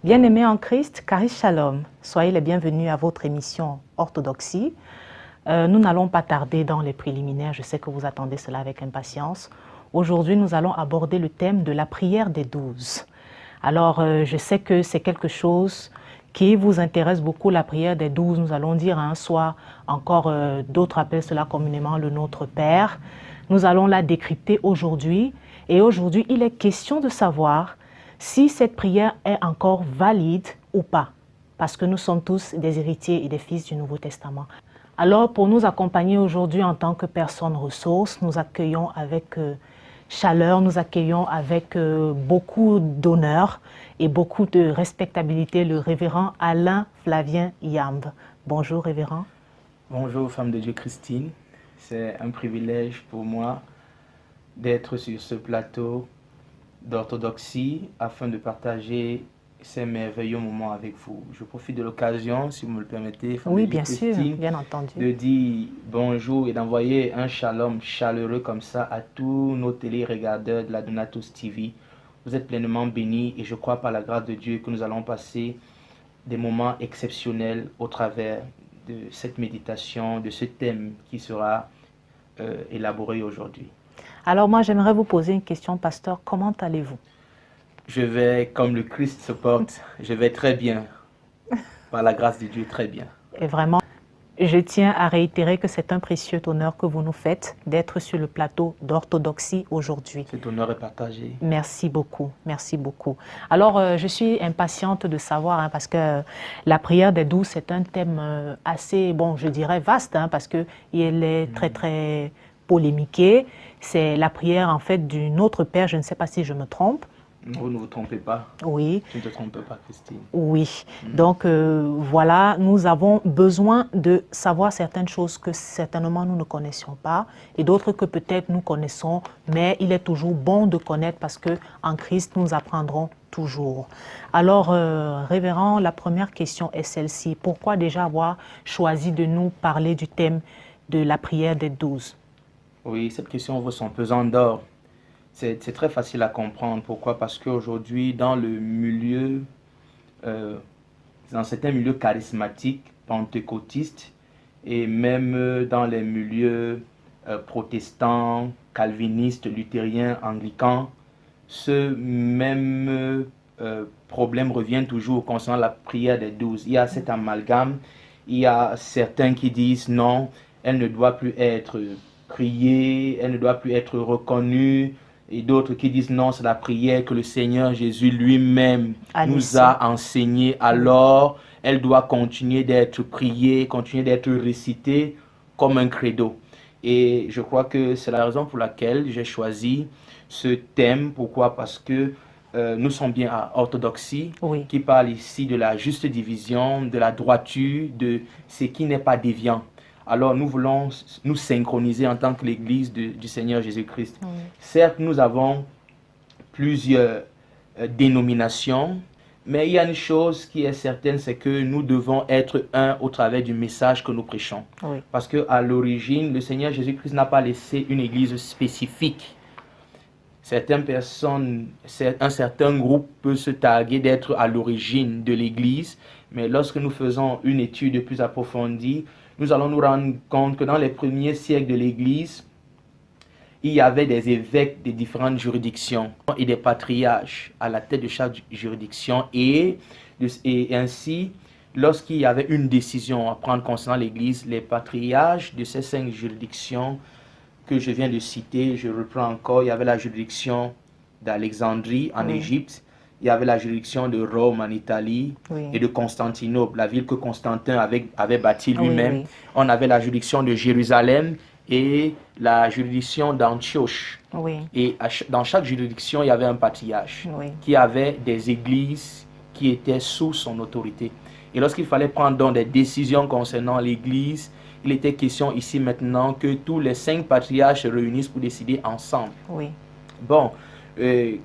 Bien-aimés en Christ, Charis Shalom, soyez les bienvenus à votre émission Orthodoxie. Nous n'allons pas tarder dans les préliminaires, je sais que vous attendez cela avec impatience. Aujourd'hui, nous allons aborder le thème de la prière des 12. Alors, je sais que c'est quelque chose qui vous intéresse beaucoup, la prière des 12. Nous allons dire, soit encore d'autres appellent cela communément le Notre Père. Nous allons la décrypter aujourd'hui. Et aujourd'hui, il est question de savoir si cette prière est encore valide ou pas, parce que nous sommes tous des héritiers et des fils du Nouveau Testament. Alors, pour nous accompagner aujourd'hui en tant que personnes ressources, nous accueillons avec chaleur, nous accueillons avec beaucoup d'honneur et beaucoup de respectabilité le révérend Alain Flavien Yamb. Bonjour, révérend. Bonjour, femme de Dieu Christine. C'est un privilège pour moi d'être sur ce plateau d'orthodoxie afin de partager ces merveilleux moments avec vous. Je profite de l'occasion, si vous me le permettez, femme Oui, de Dieu bien sûr, Christine, bien entendu, de dire bonjour et d'envoyer un shalom chaleureux comme ça à tous nos télé-regardeurs de la Donatus TV. Vous êtes pleinement bénis et je crois par la grâce de Dieu que nous allons passer des moments exceptionnels au travers de cette méditation, de ce thème qui sera élaboré aujourd'hui. Alors moi, j'aimerais vous poser une question, pasteur. Comment allez-vous? Je vais, comme le Christ se porte, je vais très bien. Par la grâce de Dieu, très bien. Et vraiment, je tiens à réitérer que c'est un précieux honneur que vous nous faites d'être sur le plateau d'orthodoxie aujourd'hui. Cet honneur est partagé. Merci beaucoup, merci beaucoup. Alors, je suis impatiente de savoir, parce que la prière des 12, c'est un thème assez, bon, je dirais vaste, parce qu'il est très, très polémiqué. C'est la prière, en fait, du Notre Père, je ne sais pas si je me trompe. Vous ne vous trompez pas. Oui. Tu ne te trompes pas, Christine. Oui. Donc, voilà, nous avons besoin de savoir certaines choses que certainement nous ne connaissions pas et d'autres que peut-être nous connaissons, mais il est toujours bon de connaître parce qu'en Christ, nous apprendrons toujours. Alors, révérend, la première question est celle-ci. Pourquoi déjà avoir choisi de nous parler du thème de la prière des 12? Oui, cette question vaut son pesant d'or. C'est très facile à comprendre. Pourquoi? Parce qu'aujourd'hui, dans le milieu, dans certains milieux charismatiques, pentecôtistes, et même dans les milieux protestants, calvinistes, luthériens, anglicans, ce même problème revient toujours concernant la prière des 12. Il y a cet amalgame, il y a certains qui disent non, elle ne doit plus être priée, elle ne doit plus être reconnue, et d'autres qui disent non, c'est la prière que le Seigneur Jésus lui-même nous a enseignée, alors elle doit continuer d'être priée, continuer d'être récitée comme un credo. Et je crois que c'est la raison pour laquelle j'ai choisi ce thème. Pourquoi? Parce que nous sommes bien à orthodoxie, qui parle ici de la juste division, de la droiture, de ce qui n'est pas déviant. Alors nous voulons nous synchroniser en tant que l'Église du Seigneur Jésus-Christ. Certes, nous avons plusieurs dénominations, mais il y a une chose qui est certaine, c'est que nous devons être un au travers du message que nous prêchons. Parce qu'à l'origine, le Seigneur Jésus-Christ n'a pas laissé une Église spécifique. Certaines personnes, un certain groupe peut se targuer d'être à l'origine de l'Église, mais lorsque nous faisons une étude plus approfondie, nous allons nous rendre compte que dans les premiers siècles de l'Église, il y avait des évêques de différentes juridictions et des patriarches à la tête de chaque juridiction. Et ainsi, lorsqu'il y avait une décision à prendre concernant l'Église, les patriarches de ces 5 juridictions que je viens de citer, je reprends encore, il y avait la juridiction d'Alexandrie en Égypte, il y avait la juridiction de Rome en Italie et de Constantinople, la ville que Constantin avait bâtie lui-même. On avait la juridiction de Jérusalem et la juridiction d'Antioche. Et dans chaque juridiction, il y avait un patriarche qui avait des églises qui étaient sous son autorité. Et lorsqu'il fallait prendre donc des décisions concernant l'église, il était question ici maintenant que tous les 5 patriarches se réunissent pour décider ensemble. Bon.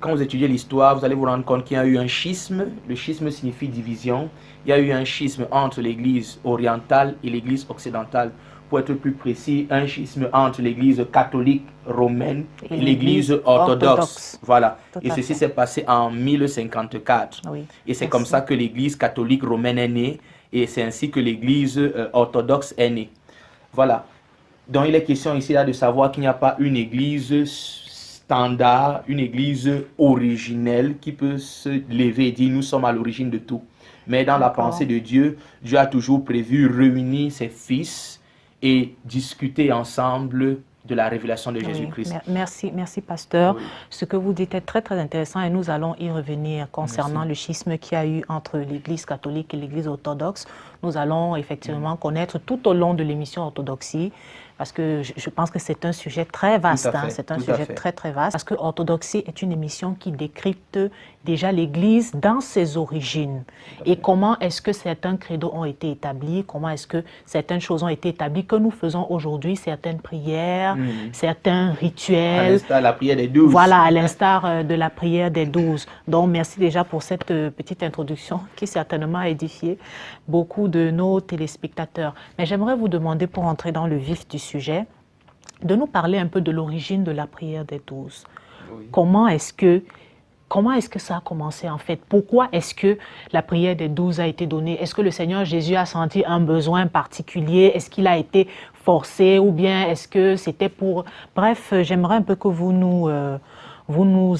Quand vous étudiez l'histoire, vous allez vous rendre compte qu'il y a eu un schisme. Le schisme signifie division. Il y a eu un schisme entre l'église orientale et l'église occidentale. pour être plus précis, un schisme entre l'Église catholique romaine et l'Église orthodoxe. Voilà. Et ceci s'est passé en 1054. Oui. Et c'est comme ça que l'Église catholique romaine est née et c'est ainsi que l'Église orthodoxe est née. Voilà. Donc il est question ici là de savoir qu'il n'y a pas une Église standard, une Église originelle qui peut se lever et dire nous sommes à l'origine de tout. Mais dans la pensée de Dieu, Dieu a toujours prévu réunir ses fils et discuter ensemble de la révélation de Jésus-Christ. Merci, pasteur. Oui. Ce que vous dites est très, très intéressant et nous allons y revenir concernant le schisme qu'il y a eu entre l'Église catholique et l'Église orthodoxe. Nous allons effectivement connaître tout au long de l'émission Orthodoxie, parce que je pense que c'est un sujet très vaste, c'est un sujet très, très vaste, parce que Orthodoxie est une émission qui décrypte déjà l'Église dans ses origines et comment est-ce que certains credos ont été établis, comment est-ce que certaines choses ont été établies, que nous faisons aujourd'hui, certaines prières, certains rituels. À l'instar de la prière des 12. Voilà, à l'instar de la prière des 12. Donc, merci déjà pour cette petite introduction qui certainement a édifié beaucoup de nos téléspectateurs. Mais j'aimerais vous demander, pour entrer dans le vif du sujet, de nous parler un peu de l'origine de la prière des 12. Oui. Comment est-ce que ça a commencé en fait? Pourquoi est-ce que la prière des 12 a été donnée? Est-ce que le Seigneur Jésus a senti un besoin particulier? Est-ce qu'il a été forcé ou bien est-ce que c'était pour... Bref, j'aimerais un peu que vous nous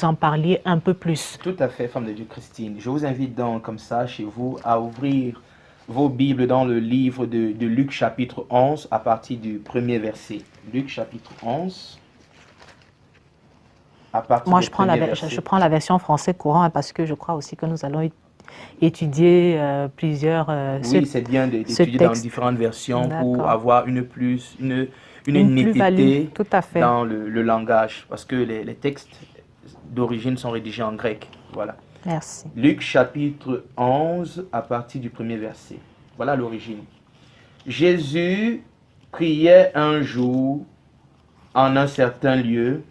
en parliez un peu plus. Tout à fait, femme de Dieu Christine. Je vous invite donc comme ça chez vous à ouvrir vos Bibles dans le livre de Luc chapitre 11 à partir du premier verset. Luc chapitre 11. Moi, je prends la version français courant parce que je crois aussi que nous allons étudier plusieurs... oui, c'est bien d'étudier dans différentes versions pour avoir une netteté dans le langage, parce que les textes d'origine sont rédigés en grec. Voilà. Merci. Luc chapitre 11 à partir du premier verset. Voilà l'origine. Jésus priait un jour en un certain lieu.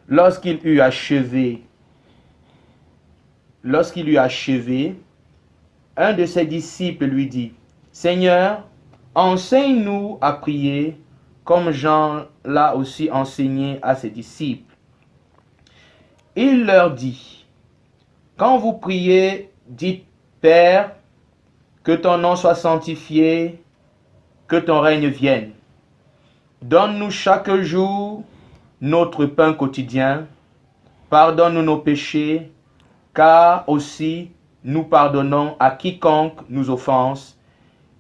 Lorsqu'il eut achevé, un de ses disciples lui dit, « Seigneur, enseigne-nous à prier, comme Jean l'a aussi enseigné à ses disciples. » Il leur dit, « Quand vous priez, dites, Père, que ton nom soit sanctifié, que ton règne vienne. Donne-nous chaque jour notre pain quotidien. Pardonne-nous nos péchés, car aussi nous pardonnons à quiconque nous offense,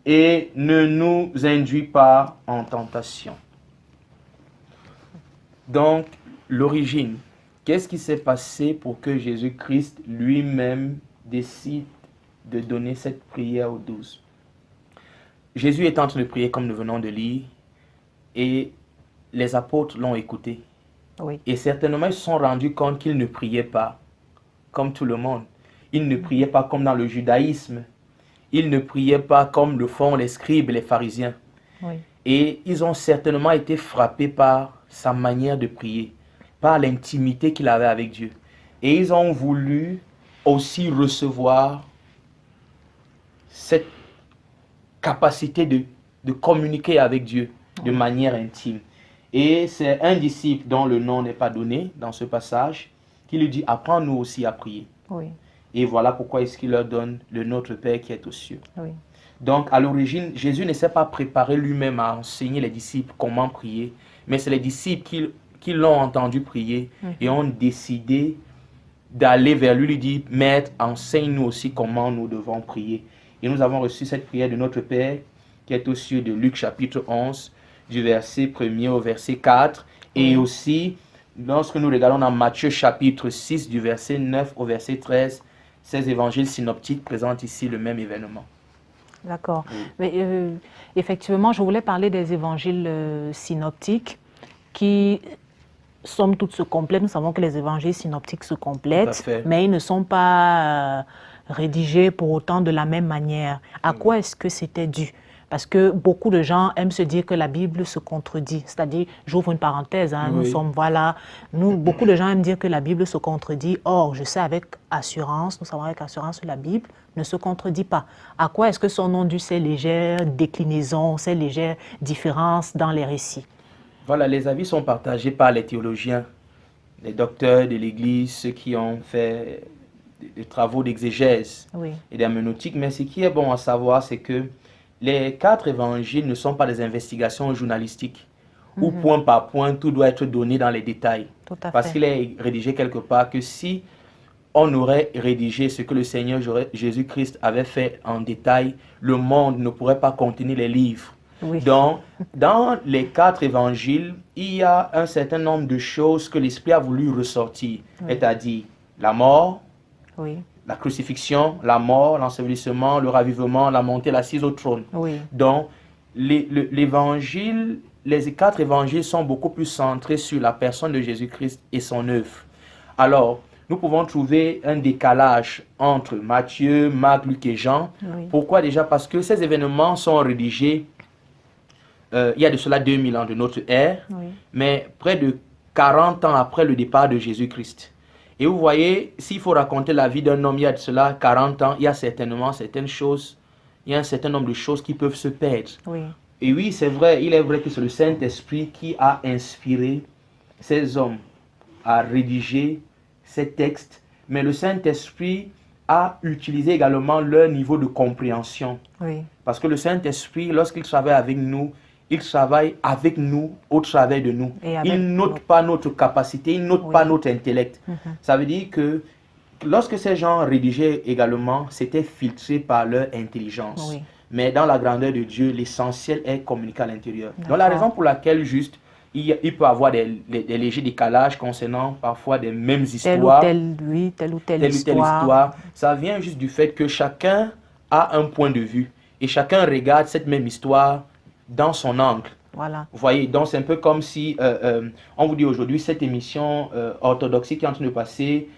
et ne nous induis pas en tentation. » Donc, l'origine. Qu'est-ce qui s'est passé pour que Jésus-Christ lui-même décide de donner cette prière aux 12? Jésus est en train de prier comme nous venons de lire et les apôtres l'ont écouté. Oui. Et certainement, ils se sont rendus compte qu'ils ne priaient pas comme tout le monde. Ils ne priaient pas comme dans le judaïsme. Ils ne priaient pas comme le font les scribes et les pharisiens. Oui. Et ils ont certainement été frappés par sa manière de prier, par l'intimité qu'il avait avec Dieu. Et ils ont voulu aussi recevoir cette capacité de communiquer avec Dieu de manière intime. Et c'est un disciple dont le nom n'est pas donné dans ce passage qui lui dit « Apprends-nous aussi à prier. Oui. » Et voilà pourquoi est-ce qu'il leur donne le Notre Père qui est aux cieux. Oui. Donc, à l'origine, Jésus ne s'est pas préparé lui-même à enseigner les disciples comment prier, mais c'est les disciples qui l'ont entendu prier et ont décidé d'aller vers lui, lui dire « Maître, enseigne-nous aussi comment nous devons prier. » Et nous avons reçu cette prière de Notre Père qui est aux cieux de Luc chapitre 11, du verset 1er au verset 4. Et aussi, lorsque nous regardons dans Matthieu chapitre 6, du verset 9 au verset 13, ces évangiles synoptiques présentent ici le même événement. D'accord. Mais effectivement, je voulais parler des évangiles synoptiques qui, somme toute, se complètent. Nous savons que les évangiles synoptiques se complètent, mais ils ne sont pas rédigés pour autant de la même manière. À quoi est-ce que c'était dû? Parce que beaucoup de gens aiment se dire que la Bible se contredit. C'est-à-dire, j'ouvre une parenthèse, hein, Oui. nous sommes, voilà, beaucoup de gens aiment dire que la Bible se contredit. Or, je sais avec assurance, nous savons avec assurance que la Bible ne se contredit pas. À quoi est-ce que sont nom dû ces légères déclinaisons, ces légères différences dans les récits? Voilà, les avis sont partagés par les théologiens, les docteurs de l'Église, ceux qui ont fait des travaux d'exégèse Oui, et d'herméneutique. Mais ce qui est bon à savoir, c'est que les 4 évangiles ne sont pas des investigations journalistiques où point par point tout doit être donné dans les détails. tout à Parce fait. qu'il est rédigé quelque part que si on aurait rédigé ce que le Seigneur Jésus-Christ avait fait en détail, le monde ne pourrait pas contenir les livres. Oui, Donc, dans les 4 évangiles, il y a un certain nombre de choses que l'Esprit a voulu ressortir, c'est-à-dire la mort, oui, la crucifixion, la mort, l'ensevelissement, le ravivement, la montée, l'assise au trône. oui, Donc, l'évangile, les 4 évangiles sont beaucoup plus centrés sur la personne de Jésus-Christ et son œuvre. Alors, nous pouvons trouver un décalage entre Matthieu, Marc, Luc et Jean. oui, Pourquoi déjà? Parce que ces événements sont rédigés il y a de cela 2000 ans de notre ère, oui. mais près de 40 ans après le départ de Jésus-Christ. Et vous voyez, s'il faut raconter la vie d'un homme il y a de cela 40 ans, il y a certainement certaines choses, il y a un certain nombre de choses qui peuvent se perdre. Oui, Et oui, c'est vrai, il est vrai que c'est le Saint-Esprit qui a inspiré ces hommes à rédiger ces textes, mais le Saint-Esprit a utilisé également leur niveau de compréhension. oui, Parce que le Saint-Esprit, lorsqu'il travaille avec nous, il travaille avec nous au travers de nous. Et avec Il note nos- pas notre capacité, il note Oui. pas notre intellect. Ça veut dire que lorsque ces gens rédigeaient également, c'était filtré par leur intelligence. Oui. Mais dans la grandeur de Dieu, l'essentiel est communiqué à l'intérieur. Donc la D'accord. raison pour laquelle juste il peut y avoir des légers décalages concernant parfois des mêmes Telle ou histoires, telle, oui, telle ou telle telle ou telle histoire. histoire, ça vient juste du fait que chacun a un point de vue et chacun regarde cette même histoire dans son angle. Voilà. Vous voyez, donc c'est un peu comme si on vous dit aujourd'hui cette émission orthodoxie qui est en train de passer,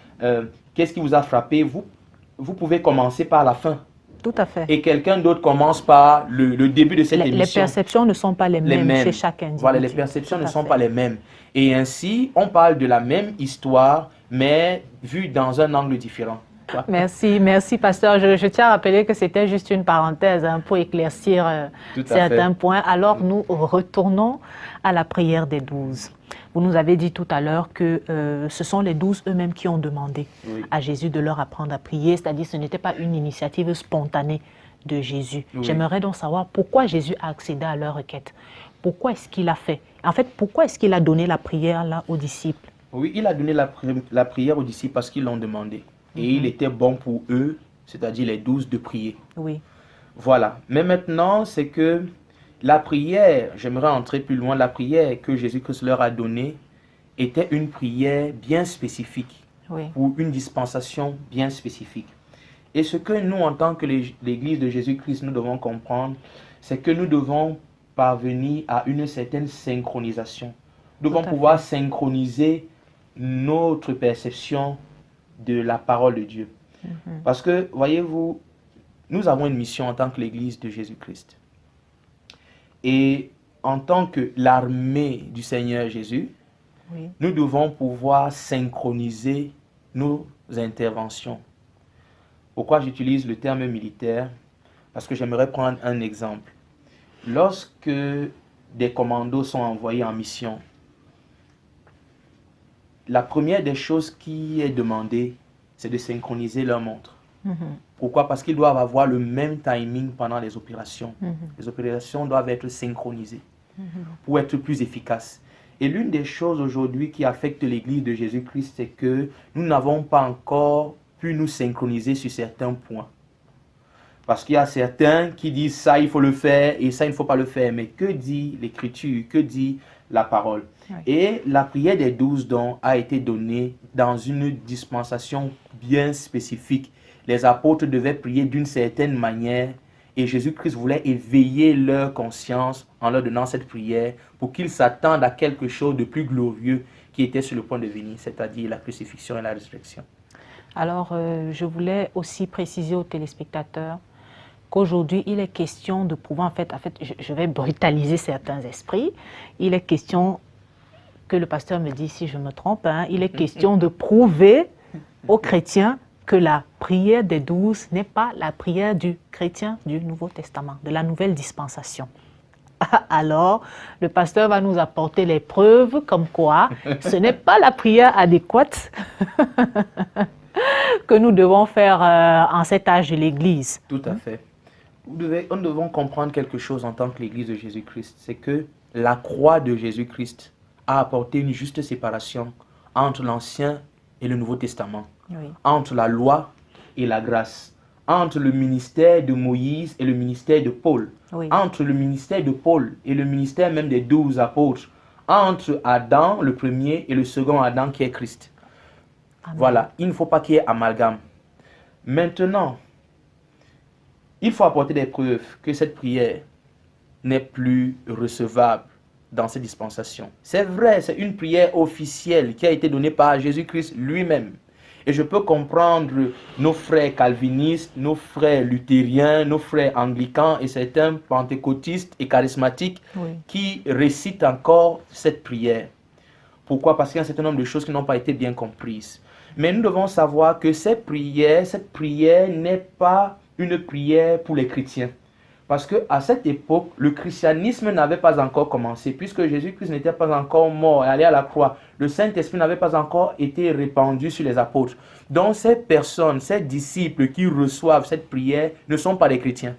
qu'est-ce qui vous a frappé? Vous pouvez commencer par la fin Tout à fait. et quelqu'un d'autre commence par le début de cette Les émission. perceptions ne sont pas les mêmes chez chaque individu. Voilà, les perceptions Tout ne à sont fait. pas les mêmes. Et ainsi, on parle de la même histoire, mais vue dans un angle différent. Merci, merci, pasteur. Je tiens à rappeler que c'était juste une parenthèse hein, pour éclaircir Tout à certains fait. points. Alors, nous retournons à la prière des 12. Vous nous avez dit tout à l'heure que ce sont les 12 eux-mêmes qui ont demandé Oui. à Jésus de leur apprendre à prier, c'est-à-dire que ce n'était pas une initiative spontanée de Jésus. Oui. J'aimerais donc savoir pourquoi Jésus a accédé à leur requête. Pourquoi est-ce qu'il a fait? En fait, pourquoi est-ce qu'il a donné la prière là aux disciples? Oui, il a donné la prière aux disciples parce qu'ils l'ont demandé. Et il était bon pour eux, c'est-à-dire les 12, de prier. Oui, Voilà. Mais maintenant, c'est que la prière, j'aimerais entrer plus loin, la prière que Jésus-Christ leur a donnée était une prière bien spécifique, oui, pour une dispensation bien spécifique. Et ce que nous, en tant que l'Église de Jésus-Christ, nous devons comprendre, c'est que nous devons parvenir à une certaine synchronisation. Nous devons Tout à pouvoir fait. synchroniser notre perception de la parole de Dieu. Parce que, voyez-vous, nous avons une mission en tant que l'Église de Jésus-Christ. Et en tant que l'armée du Seigneur Jésus, oui, nous devons pouvoir synchroniser nos interventions. Pourquoi j'utilise le terme militaire? Parce que j'aimerais prendre un exemple. Lorsque des commandos sont envoyés en mission, la première des choses qui est demandée, c'est de synchroniser leur montre. Pourquoi? Parce qu'ils doivent avoir le même timing pendant les opérations. Les opérations doivent être synchronisées pour être plus efficaces. Et l'une des choses aujourd'hui qui affecte l'Église de Jésus-Christ, c'est que nous n'avons pas encore pu nous synchroniser sur certains points. Parce qu'il y a certains qui disent ça, il faut le faire, et ça, il ne faut pas le faire. Mais que dit l'Écriture? Que dit la parole? Oui. Et la prière des 12 dons a été donnée dans une dispensation bien spécifique. Les apôtres devaient prier d'une certaine manière et Jésus-Christ voulait éveiller leur conscience en leur donnant cette prière pour qu'ils s'attendent à quelque chose de plus glorieux qui était sur le point de venir, c'est-à-dire la crucifixion et la résurrection. Alors, je voulais aussi préciser aux téléspectateurs qu'aujourd'hui, il est question de pouvoir, en fait, je vais brutaliser certains esprits. Il est question, que le pasteur me dit si je me trompe, hein, il est question de prouver aux chrétiens que la prière des 12 n'est pas la prière du chrétien du Nouveau Testament, de la nouvelle dispensation. Alors, le pasteur va nous apporter les preuves comme quoi ce n'est pas la prière adéquate que nous devons faire en cet âge de l'Église. Tout à fait. Nous devons comprendre quelque chose en tant que l'Église de Jésus-Christ. C'est que la croix de Jésus-Christ a apporté une juste séparation entre l'Ancien et le Nouveau Testament, Oui. entre la loi et la grâce, entre le ministère de Moïse et le ministère de Paul, Oui. entre le ministère de Paul et le ministère même des 12 apôtres, entre Adam, le premier, et le second Adam qui est Christ. Amen. Voilà, il ne faut pas qu'il y ait amalgame. Maintenant, il faut apporter des preuves que cette prière n'est plus recevable dans ces dispensations. C'est vrai, c'est une prière officielle qui a été donnée par Jésus-Christ lui-même. Et je peux comprendre nos frères calvinistes, nos frères luthériens, nos frères anglicans et certains pentecôtistes et charismatiques Oui. qui récitent encore cette prière. Pourquoi? Parce qu'il y a un certain nombre de choses qui n'ont pas été bien comprises. Mais nous devons savoir que cette prière n'est pas une prière pour les chrétiens. Parce qu'à cette époque, le christianisme n'avait pas encore commencé, puisque Jésus-Christ n'était pas encore mort et allé à la croix. Le Saint-Esprit n'avait pas encore été répandu sur les apôtres. Donc ces personnes, ces disciples qui reçoivent cette prière ne sont pas des chrétiens.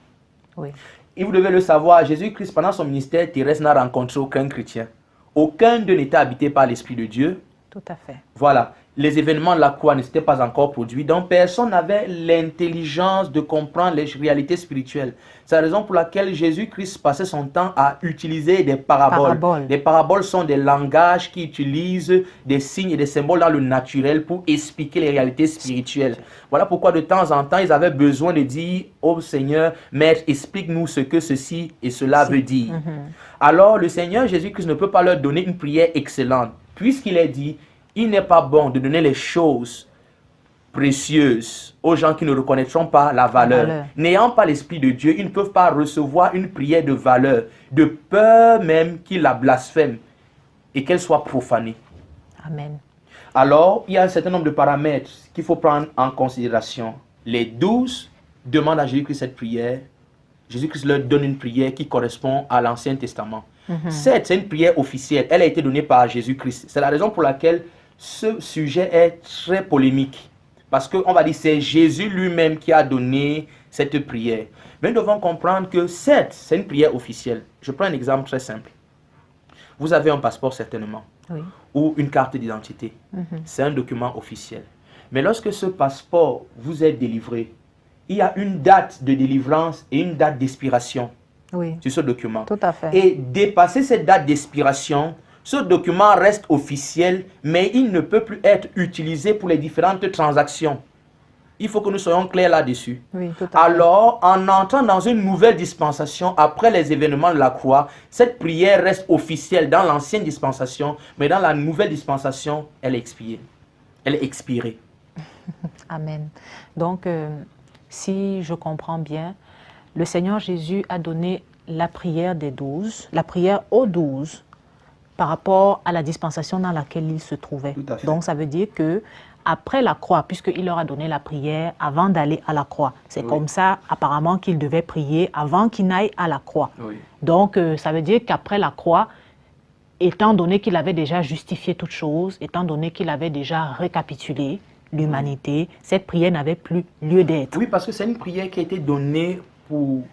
Oui. Et vous devez le savoir, Jésus-Christ, pendant son ministère terrestre, n'a rencontré aucun chrétien. Aucun d'eux n'était habité par l'Esprit de Dieu. Tout à fait. Voilà, les événements de la croix ne s'étaient pas encore produits, donc personne n'avait l'intelligence de comprendre les réalités spirituelles. C'est la raison pour laquelle Jésus-Christ passait son temps à utiliser des paraboles. Les paraboles sont des langages qui utilisent des signes et des symboles dans le naturel pour expliquer les réalités spirituelles. Voilà pourquoi de temps en temps, ils avaient besoin de dire au Seigneur, Maître, explique-nous ce que ceci et cela veut dire. Alors, le Seigneur Jésus-Christ ne peut pas leur donner une prière excellente, puisqu'il est dit, il n'est pas bon de donner les choses précieuses aux gens qui ne reconnaîtront pas la valeur. N'ayant pas l'Esprit de Dieu, ils ne peuvent pas recevoir une prière de valeur, de peur même qu'ils la blasphèment et qu'elle soit profanée. Amen. Alors, il y a un certain nombre de paramètres qu'il faut prendre en considération. Les 12 demandent à Jésus-Christ cette prière. Jésus-Christ leur donne une prière qui correspond à l'Ancien Testament. 7, c'est une prière officielle. Elle a été donnée par Jésus-Christ. C'est la raison pour laquelle ce sujet est très polémique. Parce qu'on va dire que c'est Jésus lui-même qui a donné cette prière. Mais nous devons comprendre que 7, c'est une prière officielle. Je prends un exemple très simple. Vous avez un passeport certainement. Oui. Ou une carte d'identité. C'est un document officiel. Mais lorsque ce passeport vous est délivré, il y a une date de délivrance et une date d'expiration. Oui. Sur ce document. Tout à fait. Et dépasser cette date d'expiration, ce document reste officiel, mais il ne peut plus être utilisé pour les différentes transactions. Il faut que nous soyons clairs là-dessus. Oui, tout à fait. Alors, en entrant dans une nouvelle dispensation, après les événements de la croix, cette prière reste officielle dans l'ancienne dispensation, mais dans la nouvelle dispensation, elle est expirée. Elle est expirée. Amen. Donc, si je comprends bien, le Seigneur Jésus a donné la prière des 12, la prière aux 12, par rapport à la dispensation dans laquelle il se trouvait. Tout à fait. Donc, ça veut dire que après la croix, puisqu'il leur a donné la prière avant d'aller à la croix, c'est comme ça, apparemment, qu'il devait prier avant qu'il n'aille à la croix. Oui. Donc, ça veut dire qu'après la croix, étant donné qu'il avait déjà justifié toutes choses, étant donné qu'il avait déjà récapitulé l'humanité, cette prière n'avait plus lieu d'être. Oui, parce que c'est une prière qui a été donnée pour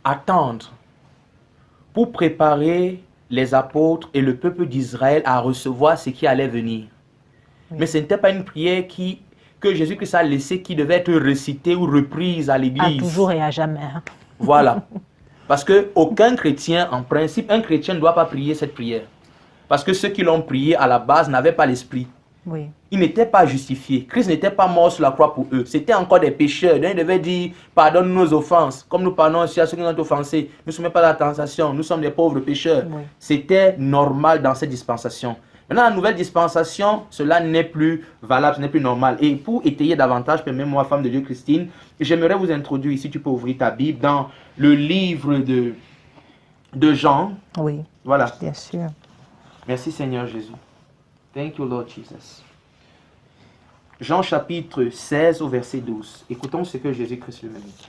attendre, pour préparer les apôtres et le peuple d'Israël à recevoir ce qui allait venir. Oui. Mais ce n'était pas une prière que Jésus-Christ a laissée qui devait être récitée ou reprise à l'église. À toujours et à jamais. Hein. Voilà. Parce qu'aucun chrétien, en principe, un chrétien ne doit pas prier cette prière. Parce que ceux qui l'ont priée à la base n'avaient pas l'esprit. Oui. Ils n'étaient pas justifiés. Christ n'était pas mort sur la croix pour eux. C'était encore des pécheurs. Donc, ils devaient dire, pardonne nos offenses. Comme nous pardonnons aussi à ceux qui nous ont offensés. Ne nous soumets pas à la tentation. Nous sommes des pauvres pécheurs. Oui. C'était normal dans cette dispensation. Maintenant, la nouvelle dispensation, cela n'est plus valable, ce n'est plus normal. Et pour étayer davantage, permets-moi, femme de Dieu Christine, j'aimerais vous introduire ici, tu peux ouvrir ta Bible, dans le livre de Jean. Oui, Voilà. bien sûr. Merci Seigneur Jésus. Thank you Lord Jesus. Jean chapitre 16 au verset 12. Écoutons ce que Jésus-Christ lui-même dit.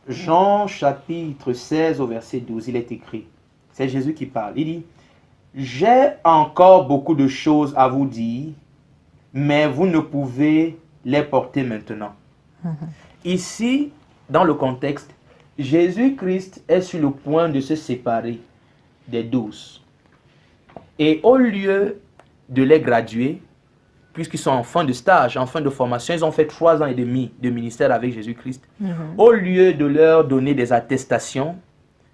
Jean chapitre 16 au verset 12, il est écrit. C'est Jésus qui parle. Il dit, j'ai encore beaucoup de choses à vous dire, mais vous ne pouvez les porter maintenant. Ici, dans le contexte, Jésus-Christ est sur le point de se séparer des 12. Et au lieu de les graduer, puisqu'ils sont en fin de stage, en fin de formation, ils ont fait 3 ans et demi de ministère avec Jésus-Christ. Au lieu de leur donner des attestations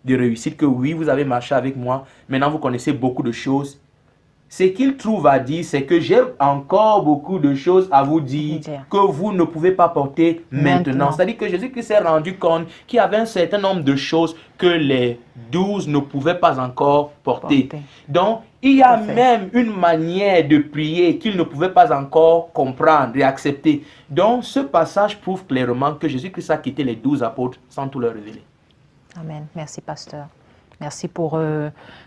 de réussite, que oui, vous avez marché avec moi, maintenant vous connaissez beaucoup de choses, ce qu'il trouve à dire, c'est que j'ai encore beaucoup de choses à vous dire que vous ne pouvez pas porter maintenant. C'est-à-dire que Jésus-Christ s'est rendu compte qu'il y avait un certain nombre de choses que les 12 ne pouvaient pas encore porter. Donc, il y a même une manière de prier qu'ils ne pouvaient pas encore comprendre et accepter. Donc, ce passage prouve clairement que Jésus-Christ a quitté les 12 apôtres sans tout leur révéler. Amen. Merci, pasteur. Merci pour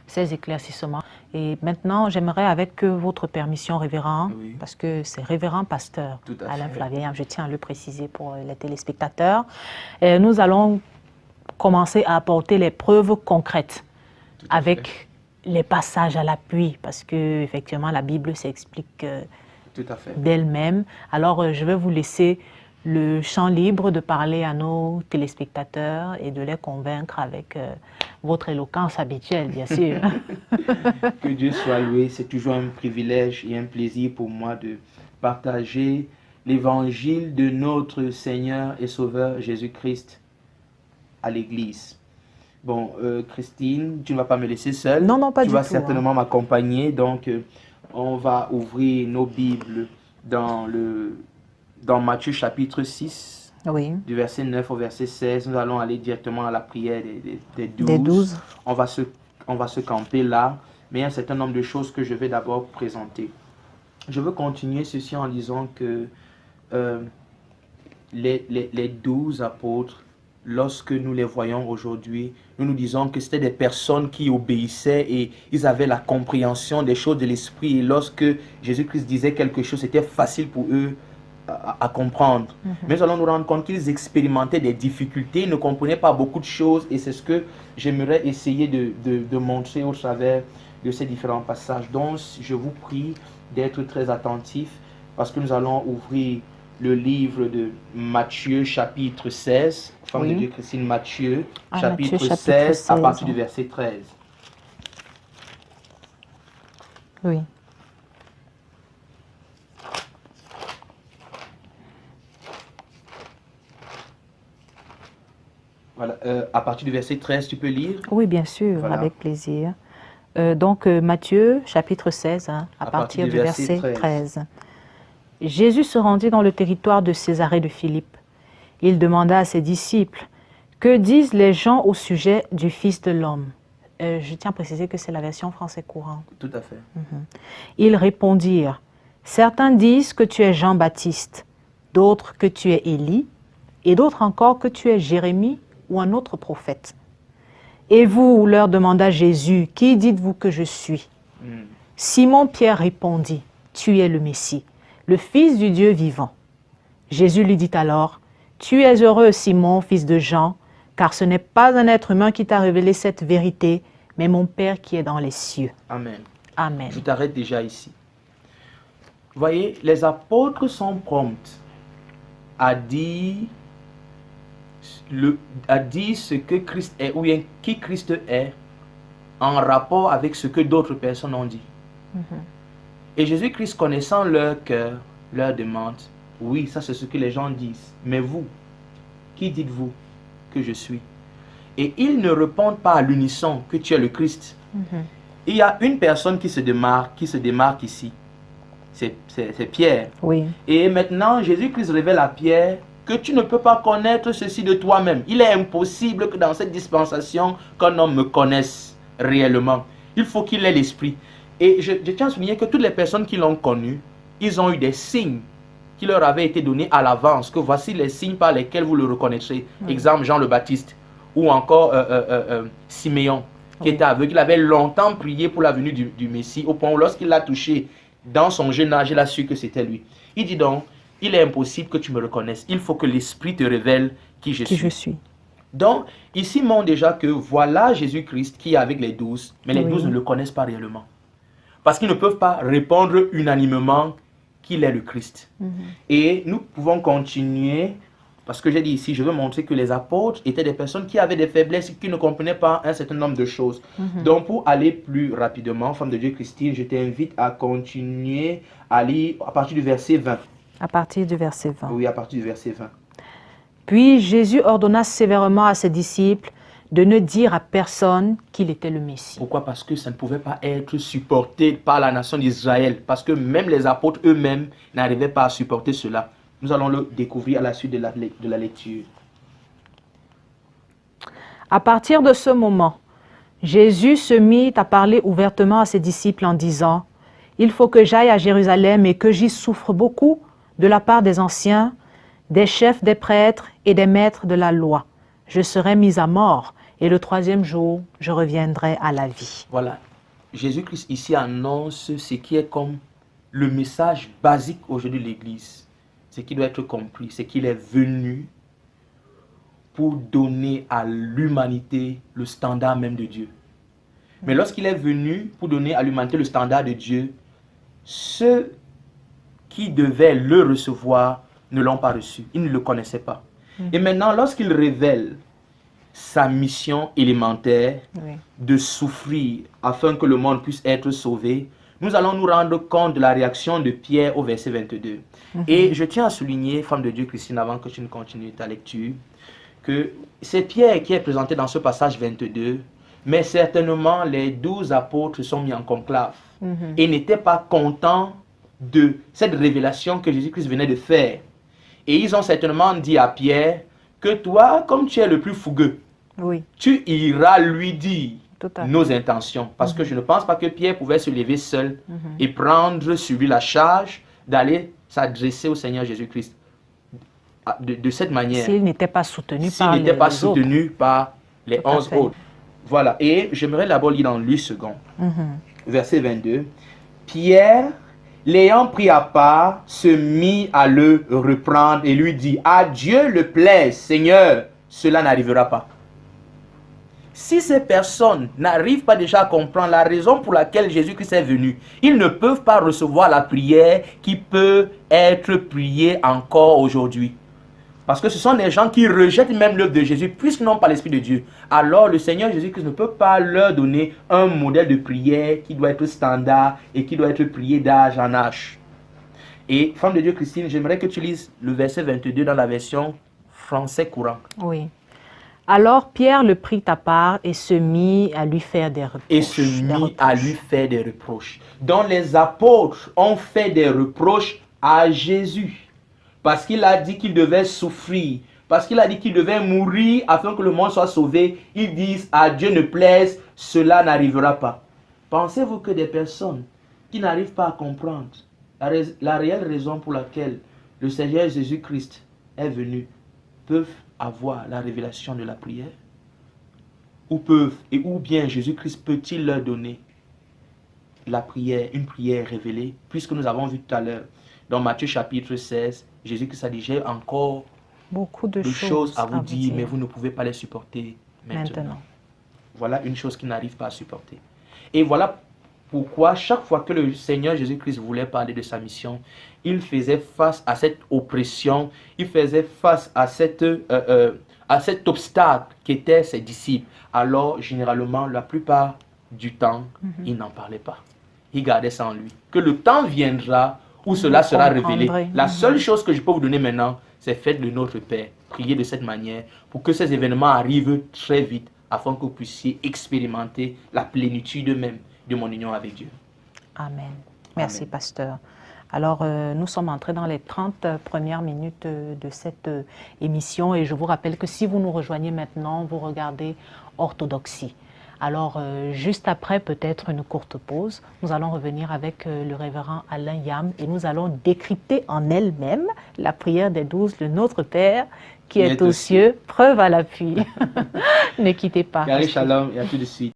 ces éclaircissements. Et maintenant, j'aimerais, avec votre permission, révérend, parce que c'est révérend pasteur Alain Flavien, je tiens à le préciser pour les téléspectateurs, nous allons commencer à apporter les preuves concrètes avec les passages à l'appui, parce que effectivement la Bible s'explique d'elle-même. Alors, je vais vous laisser le champ libre de parler à nos téléspectateurs et de les convaincre avec votre éloquence habituelle, bien sûr. Que Dieu soit loué. C'est toujours un privilège et un plaisir pour moi de partager l'évangile de notre Seigneur et Sauveur Jésus-Christ à l'Église. Bon, Christine, tu ne vas pas me laisser seule. Non, non, pas du tout. Tu vas certainement m'accompagner. Donc, on va ouvrir nos Bibles dans Matthieu chapitre 6, du verset 9 au verset 16. Nous allons aller directement à la prière des 12. Des 12. On va se camper là, mais il y a un certain nombre de choses que je vais d'abord présenter. Je veux continuer ceci en disant que les 12 apôtres, lorsque nous les voyons aujourd'hui, nous nous disons que c'était des personnes qui obéissaient et ils avaient la compréhension des choses de l'esprit. Et lorsque Jésus-Christ disait quelque chose, c'était facile pour eux à comprendre. Mais nous allons nous rendre compte qu'ils expérimentaient des difficultés, ils ne comprenaient pas beaucoup de choses et c'est ce que j'aimerais essayer de montrer au travers de ces différents passages. Donc, je vous prie d'être très attentifs parce que nous allons ouvrir le livre de Matthieu chapitre 16, femme de Dieu Christine, Matthieu chapitre 16 à partir du verset 13. Oui. Voilà, à partir du verset 13, tu peux lire? Oui, bien sûr, avec plaisir. Donc, Matthieu, chapitre 16, à partir du verset 13. Jésus se rendit dans le territoire de Césarée de Philippe. Il demanda à ses disciples, « Que disent les gens au sujet du Fils de l'homme » Je tiens à préciser que c'est la version français courant. Tout à fait. Ils répondirent, « Certains disent que tu es Jean-Baptiste, d'autres que tu es Élie, et d'autres encore que tu es Jérémie ou un autre prophète. » Et vous, leur demanda Jésus, « Qui dites-vous que je suis ?» Simon-Pierre répondit, « Tu es le Messie, le Fils du Dieu vivant. » Jésus lui dit alors, « Tu es heureux, Simon, fils de Jean, car ce n'est pas un être humain qui t'a révélé cette vérité, mais mon Père qui est dans les cieux. » Amen. Amen. Je t'arrête déjà ici. Vous voyez, les apôtres sont prompts à dire ce que Christ est ou bien qui Christ est en rapport avec ce que d'autres personnes ont dit. Et Jésus-Christ, connaissant leur cœur, leur demande, oui, ça c'est ce que les gens disent, mais vous, qui dites-vous que je suis? Et ils ne répondent pas à l'unisson que tu es le Christ. Il y a une personne qui se démarque ici, c'est Pierre. Oui. Et maintenant, Jésus-Christ révèle à Pierre que tu ne peux pas connaître ceci de toi-même. Il est impossible que dans cette dispensation, qu'un homme me connaisse réellement. Il faut qu'il ait l'esprit. Et je tiens à souligner que toutes les personnes qui l'ont connu, ils ont eu des signes qui leur avaient été donnés à l'avance, que voici les signes par lesquels vous le reconnaîtrez. Exemple, Jean le Baptiste, ou encore Siméon, qui était aveugle. Il avait longtemps prié pour la venue du Messie, au point où lorsqu'il l'a touché dans son jeune âge, il a su que c'était lui. Il dit donc, il est impossible que tu me reconnaisses. Il faut que l'Esprit te révèle qui je suis. Donc, ici montre déjà que voilà Jésus-Christ qui est avec les 12, mais les 12 ne le connaissent pas réellement. Parce qu'ils ne peuvent pas répondre unanimement qu'il est le Christ. Et nous pouvons continuer, parce que j'ai dit ici, je veux montrer que les apôtres étaient des personnes qui avaient des faiblesses, qui ne comprenaient pas un certain nombre de choses. Donc, pour aller plus rapidement, femme de Dieu Christine, je t'invite à continuer à lire à partir du verset 20. À partir du verset 20. Oui, à partir du verset 20. Puis Jésus ordonna sévèrement à ses disciples de ne dire à personne qu'il était le Messie. Pourquoi? Parce que ça ne pouvait pas être supporté par la nation d'Israël. Parce que même les apôtres eux-mêmes n'arrivaient pas à supporter cela. Nous allons le découvrir à la suite de la lecture. À partir de ce moment, Jésus se mit à parler ouvertement à ses disciples en disant « Il faut que j'aille à Jérusalem et que j'y souffre beaucoup de la part des anciens, des chefs des prêtres et des maîtres de la loi. Je serai mis à mort et le troisième jour, je reviendrai à la vie. » Voilà. Jésus-Christ ici annonce ce qui est comme le message basique aujourd'hui de l'Église. Ce qui doit être compris, c'est qu'il est venu pour donner à l'humanité le standard même de Dieu. Mais lorsqu'il est venu pour donner à l'humanité le standard de Dieu, ceux qui devaient le recevoir ne l'ont pas reçu. Ils ne le connaissaient pas. Et maintenant, lorsqu'il révèle sa mission élémentaire de souffrir afin que le monde puisse être sauvé, nous allons nous rendre compte de la réaction de Pierre au verset 22. Et je tiens à souligner, femme de Dieu Christine, avant que tu ne continues ta lecture, que c'est Pierre qui est présenté dans ce passage 22, mais certainement les 12 apôtres se sont mis en conclave et n'étaient pas contents de cette révélation que Jésus-Christ venait de faire. Et ils ont certainement dit à Pierre que toi, comme tu es le plus fougueux, tu iras lui dire nos intentions. Parce que je ne pense pas que Pierre pouvait se lever seul et prendre sur lui la charge d'aller s'adresser au Seigneur Jésus-Christ de cette manière. S'il n'était pas soutenu par les 11 autres. Voilà. Et j'aimerais d'abord lire dans Luc 2, verset 22. Pierre, l'ayant pris à part, se mit à le reprendre et lui dit, « À Dieu le plaise, Seigneur, cela n'arrivera pas. » Si ces personnes n'arrivent pas déjà à comprendre la raison pour laquelle Jésus-Christ est venu, ils ne peuvent pas recevoir la prière qui peut être priée encore aujourd'hui. Parce que ce sont des gens qui rejettent même l'œuvre de Jésus, puisqu'ils n'ont pas l'Esprit de Dieu. Alors le Seigneur Jésus-Christ ne peut pas leur donner un modèle de prière qui doit être standard et qui doit être prié d'âge en âge. Et, femme de Dieu Christine, j'aimerais que tu lises le verset 22 dans la version français courant. Oui. Alors Pierre le prit à part et se mit à lui faire des reproches. Donc les apôtres ont fait des reproches à Jésus. Parce qu'il a dit qu'il devait souffrir. Parce qu'il a dit qu'il devait mourir afin que le monde soit sauvé. Ils disent, à Dieu ne plaise, cela n'arrivera pas. Pensez-vous que des personnes qui n'arrivent pas à comprendre la réelle raison pour laquelle le Seigneur Jésus-Christ est venu peuvent avoir la révélation de la prière? Ou bien Jésus-Christ peut-il leur donner la prière, une prière révélée? Puisque nous avons vu tout à l'heure, dans Matthieu chapitre 16, Jésus-Christ a dit, j'ai encore beaucoup de choses à vous dire, mais vous ne pouvez pas les supporter maintenant. Voilà une chose qu'il n'arrive pas à supporter. Et voilà pourquoi chaque fois que le Seigneur Jésus-Christ voulait parler de sa mission, il faisait face à cette oppression, il faisait face à cet obstacle qu'étaient ses disciples. Alors, généralement, la plupart du temps, il n'en parlait pas. Il gardait ça en lui. Que le temps viendra où cela sera révélé. La seule chose que je peux vous donner maintenant, c'est faites le Notre Père. Priez de cette manière pour que ces événements arrivent très vite afin que vous puissiez expérimenter la plénitude même de mon union avec Dieu. Amen. Merci, pasteur. Alors, nous sommes entrés dans les 30 premières minutes de cette émission et je vous rappelle que si vous nous rejoignez maintenant, vous regardez Orthodoxie. Alors, juste après peut-être une courte pause, nous allons revenir avec le révérend Alain Yam et nous allons décrypter en elle-même la prière des 12, le Notre Père qui est aux cieux, preuve à l'appui. Ne quittez pas. Carré Shalom et à tout de suite.